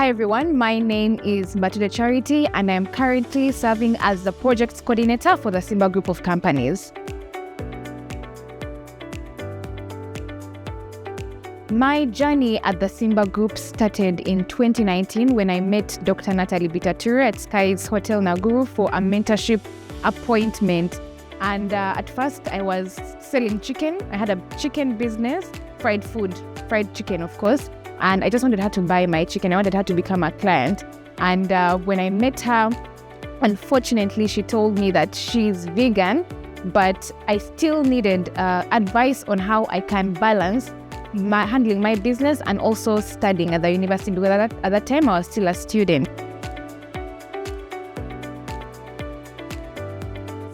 Hi everyone, my name is Mbatudde Charity and I'm currently serving as the projects coordinator for the Simba Group of companies. My journey at the Simba Group started in 2019 when I met Dr. Mbatudde at Sky's Hotel Nakuru for a mentorship appointment. And at first I was selling chicken. I had a chicken business, fried chicken of course. And I just wanted her to buy my chicken. I wanted her to become a client. And when I met her, unfortunately, she told me that she's vegan, but I still needed advice on how I can balance handling my business and also studying at the university, because at that time I was still a student.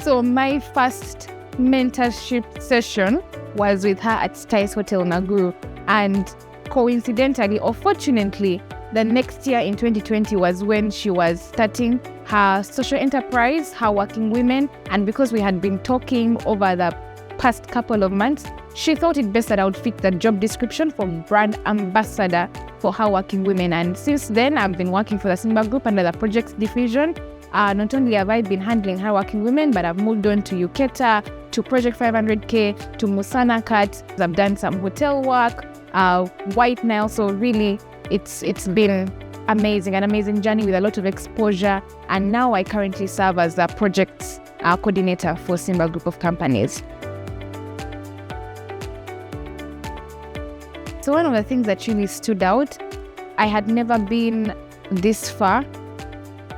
So my first mentorship session was with her at Sky's Hotel Nakuru. And coincidentally or fortunately, the next year in 2020 was when she was starting her social enterprise, her working women. And because we had been talking over the past couple of months, she thought it best that I would fit the job description for brand ambassador for her working women. And since then, I've been working for the Simba Group under the projects division. Not only have I been handling her working women, but I've moved on to Uketa, to Project 500K, to Musana Cut. I've done some hotel work, White Nile. So really, it's been an amazing journey with a lot of exposure. And now I currently serve as the projects coordinator for Simba Group of companies. So one of the things that really stood out, I had never been this far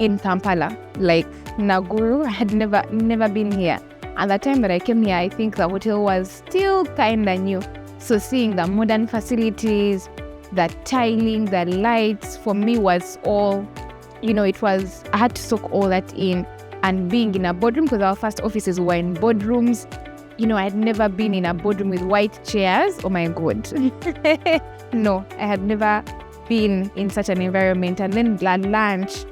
in Kampala, like Nakuru. I had never been here. And the time that I came here, I think the hotel was still kind of new. So seeing the modern facilities, the tiling, the lights, for me was all, I had to soak all that in. And being in a boardroom, because our first offices were in boardrooms, I had never been in a boardroom with white chairs. Oh my God. No, I had never been in such an environment. And then lunch,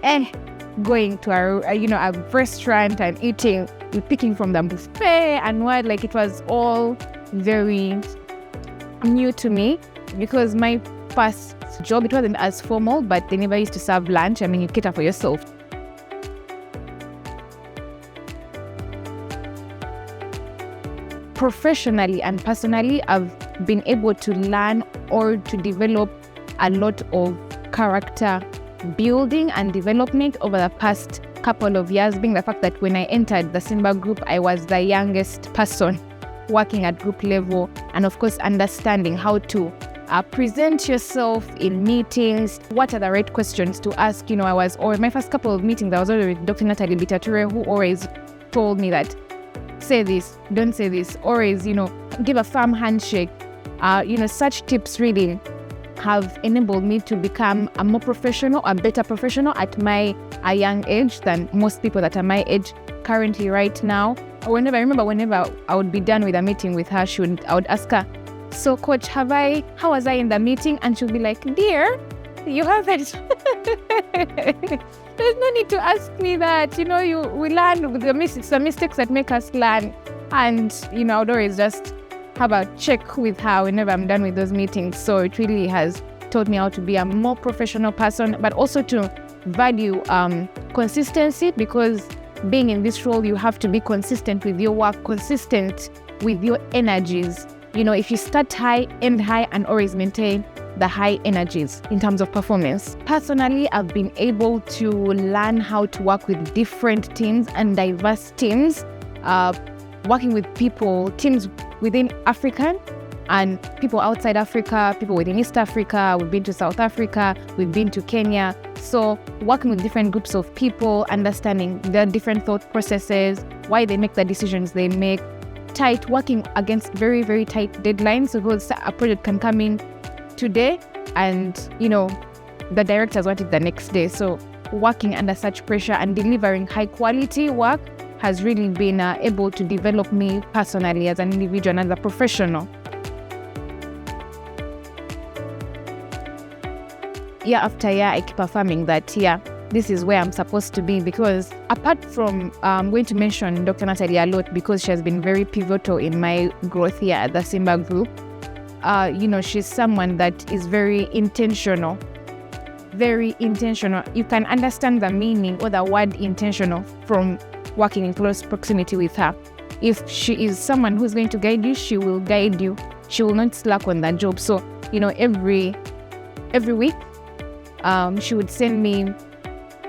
going to a restaurant and eating, picking from the buffet and what, like it was all very new to me, because my first job, it wasn't as formal, but they never used to serve lunch. I mean, you cater for yourself. Professionally and personally, I've been able to learn or to develop a lot of character building and development over the past couple of years, being the fact that when I entered the Simba Group, I was the youngest person working at group level, and of course understanding how to present yourself in meetings, what are the right questions to ask. My first couple of meetings, I was already with Dr. Mbatudde, who always told me that say this, don't say this, always, give a firm handshake. Such tips really have enabled me to become a better professional at a young age than most people that are my age currently right now. Whenever I would be done with a meeting with her, I would ask her, so coach, how was I in the meeting? And she'll be like, dear, you haven't. There's no need to ask me that. We learn with the mistakes that make us learn. And, I would always just have a check with her whenever I'm done with those meetings. So it really has taught me how to be a more professional person, but also to value consistency, because being in this role, you have to be consistent with your work, consistent with your energies. If you start high, end high, and always maintain the high energies in terms of performance. Personally, I've been able to learn how to work with different teams and diverse teams, working with teams within Africa and people outside Africa, people within East Africa. We've been to South Africa, we've been to Kenya. So working with different groups of people, understanding their different thought processes, why they make the decisions they make, working against very, very tight deadlines, because a project can come in today and, the directors want it the next day. So working under such pressure and delivering high quality work has really been able to develop me personally as an individual and as a professional. Year after year, I keep affirming that, this is where I'm supposed to be, because apart from, I'm going to mention Dr. Natalie a lot because she has been very pivotal in my growth here at the Simba Group. She's someone that is very intentional very intentional. You can understand the meaning or the word intentional from working in close proximity with her. If she is someone who's going to guide you, she will guide you. She will not slack on that job. So, every week, she would send me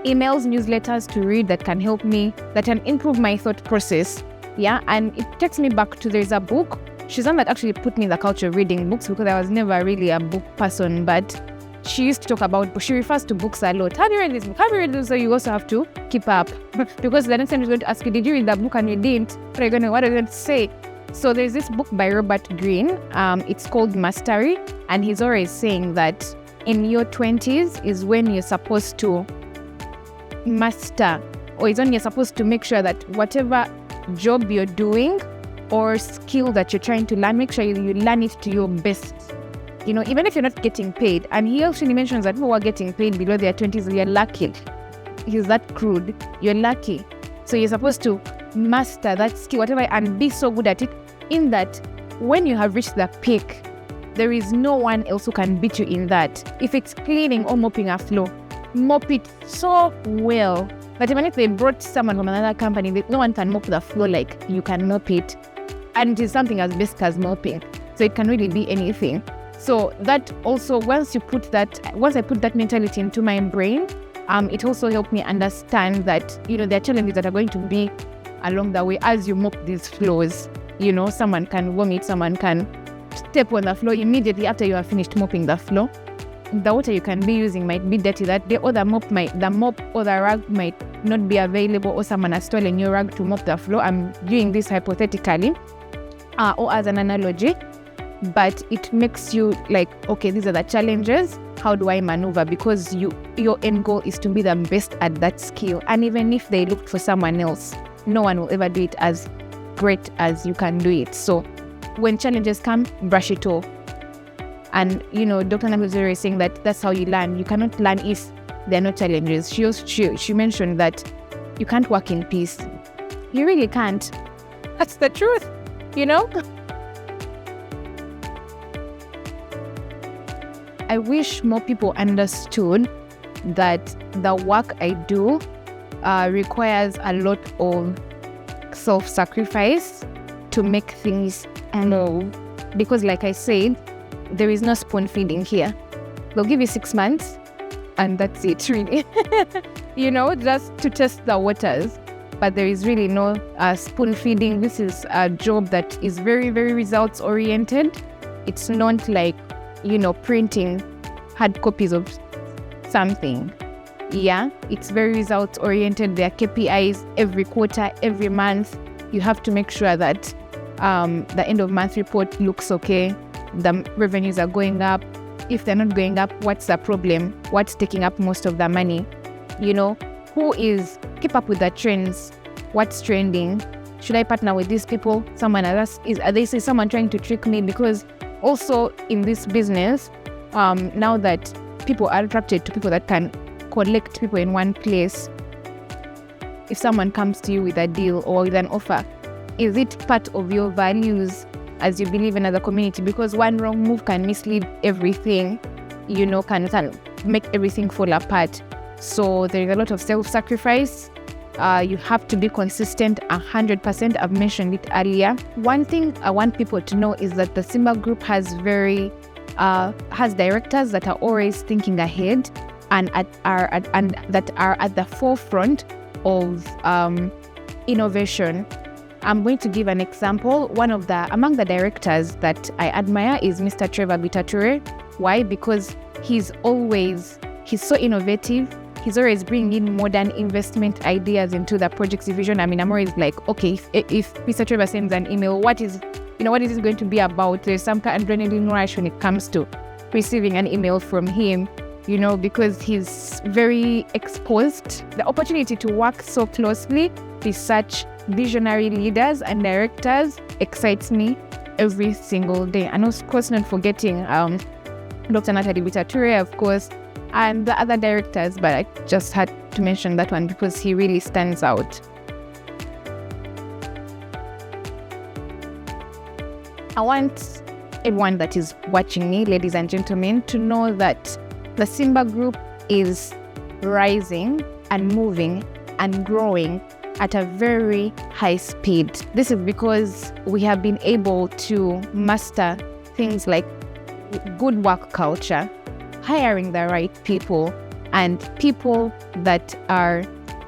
emails, newsletters to read that can help me, that can improve my thought process. Yeah, and it takes me back to, there's a book. She's one that actually put me in the culture of reading books, because I was never really a book person, but she used to talk about, she refers to books a lot. Have you read this book? Have you read this? So you also have to keep up because the next time she's going to ask you, did you read that book? And you didn't. What are you going to say? So there's this book by Robert Greene. It's called Mastery. And he's always saying that in your 20s is when you're supposed to master, or is when you're supposed to make sure that whatever job you're doing or skill that you're trying to learn, make sure you learn it to your best. Even if you're not getting paid. And he actually mentions that people who are getting paid below their 20s, you're lucky. He's that crude. You're lucky. So you're supposed to master that skill, whatever, and be so good at it, in that when you have reached the peak, there is no one else who can beat you in that. If it's cleaning or mopping a floor, mop it so well that even if they brought someone from another company, no one can mop the floor like you can mop it. And it is something as basic as mopping. So it can really be anything. So that also, once I put that mentality into my brain, it also helped me understand that, there are challenges that are going to be along the way as you mop these floors. Someone can vomit, someone can step on the floor immediately after you have finished mopping the floor. The water you can be using might be dirty that day, or the mop or the rag might not be available, or someone has stolen your rag to mop the floor. I'm doing this hypothetically, or as an analogy. But it makes you like, okay, these are the challenges. How do I maneuver? Because your end goal is to be the best at that skill. And even if they looked for someone else, no one will ever do it as great as you can do it. So when challenges come, brush it off. And, Dr. Mbatudde is saying that that's how you learn. You cannot learn if there are no challenges. She mentioned that you can't work in peace. You really can't. That's the truth, I wish more people understood that the work I do requires a lot of self-sacrifice to make things move. Because like I said, there is no spoon feeding here. They'll give you 6 months and that's it, really. Just to test the waters. But there is really no spoon feeding. This is a job that is very, very results oriented. It's not like printing hard copies of something. Yeah, it's very results oriented. There are KPIs every quarter, every month. You have to make sure that the end of month report looks okay. The revenues are going up. If they're not going up, what's the problem? What's taking up most of the money? Keep up with the trends. What's trending? Should I partner with these people? Someone else they say someone trying to trick me? Because also in this business, now that people are attracted to people that can collect people in one place, if someone comes to you with a deal or with an offer, is it part of your values as you believe in as a community? Because one wrong move can mislead everything, can make everything fall apart. So there is a lot of self-sacrifice. You have to be consistent 100%. I've mentioned it earlier. One thing I want people to know is that the Simba Group has directors that are always thinking ahead and that are at the forefront of innovation. I'm going to give an example. Among the directors that I admire is Mr. Trevor Bitature. Why? Because he's so innovative. He's always bringing in modern investment ideas into the projects division. I'm always like, okay, if Mr. Trevor sends an email, what is it going to be about? There's some kind of adrenaline rush when it comes to receiving an email from him, because he's very exposed. The opportunity to work so closely with such visionary leaders and directors excites me every single day. And of course, not forgetting Dr. Natalie Bitature, of course, and the other directors, but I just had to mention that one because he really stands out. I want everyone that is watching me, ladies and gentlemen, to know that the Simba Group is rising and moving and growing at a very high speed. This is because we have been able to master things like good work culture, hiring the right people, and people that are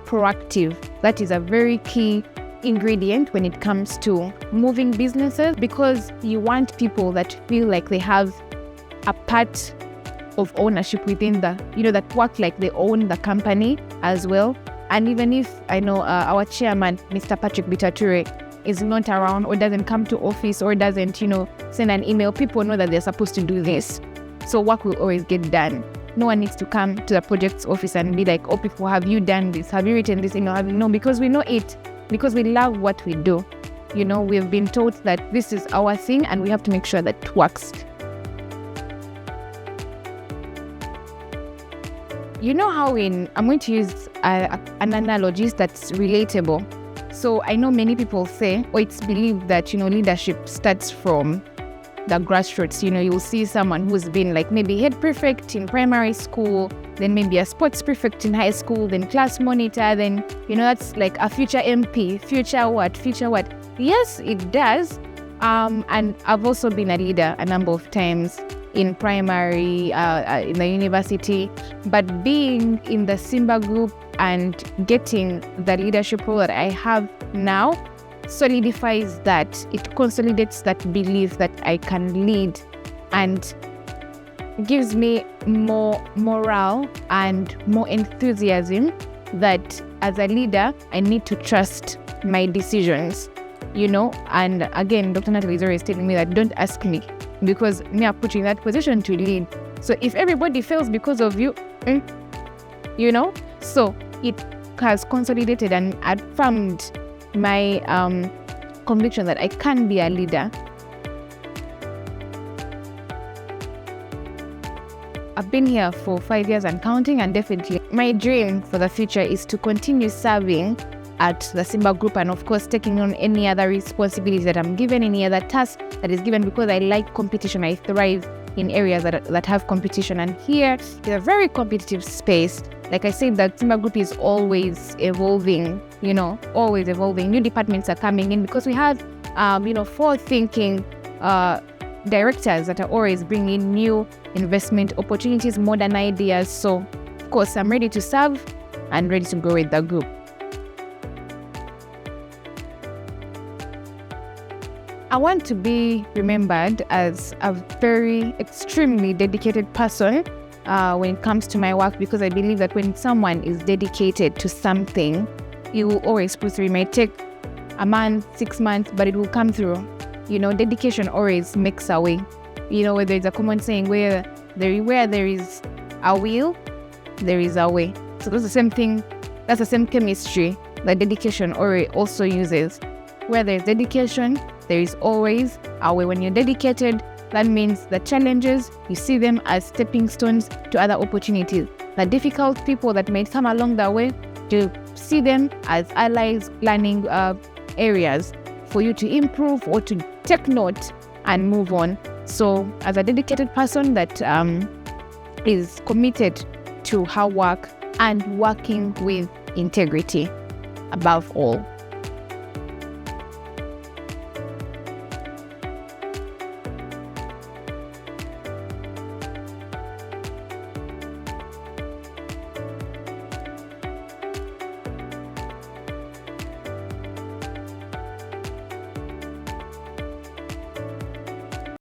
proactive. That is a very key ingredient when it comes to moving businesses, because you want people that feel like they have a part of ownership within that work like they own the company as well. And even if I know our chairman, Mr. Patrick Bitature, is not around or doesn't come to office or doesn't, send an email, people know that they're supposed to do this. So work will always get done. No one needs to come to the project's office and be like, oh, people, have you done this? Have you written this? No, because we know it, because we love what we do. We've been taught that this is our thing and we have to make sure that it works. How I'm going to use an analogy that's relatable. So I know many people say, or it's believed that, leadership starts from the grassroots. You'll see someone who's been like maybe head prefect in primary school, then maybe a sports prefect in high school, then class monitor, then, that's like a future MP, future what? Yes, it does. And I've also been a leader a number of times in primary, in the university, but being in the Simba Group and getting the leadership role that I have now solidifies that, it consolidates that belief that I can lead, and gives me more morale and more enthusiasm that as a leader, I need to trust my decisions, and again, Dr. Natalie is always telling me that don't ask me, because me are put you in that position to lead. So if everybody fails because of you, so it has consolidated and affirmed my conviction that I can be a leader. I've been here for 5 years and counting, and definitely my dream for the future is to continue serving at the Simba Group, and of course taking on any other responsibilities that I'm given, any other task that is given, because I like competition. I thrive in areas that have competition, and here is a very competitive space. Like I said, the Simba Group is always evolving, always evolving. New departments are coming in because we have, forward-thinking directors that are always bringing new investment opportunities, modern ideas. So, of course, I'm ready to serve and ready to grow with the group. I want to be remembered as a very extremely dedicated person when it comes to my work, because I believe that when someone is dedicated to something, it will always push through. It might take a month, 6 months, but it will come through. Dedication always makes a way. Whether it's a common saying, where there is a will, there is a way. So that's the same thing. That's the same chemistry that dedication also uses. Where there's dedication, there is always a way. When you're dedicated, that means the challenges, you see them as stepping stones to other opportunities. The difficult people that may come along the way, you see them as allies, learning areas for you to improve or to take note and move on. So as a dedicated person that is committed to her work and working with integrity above all.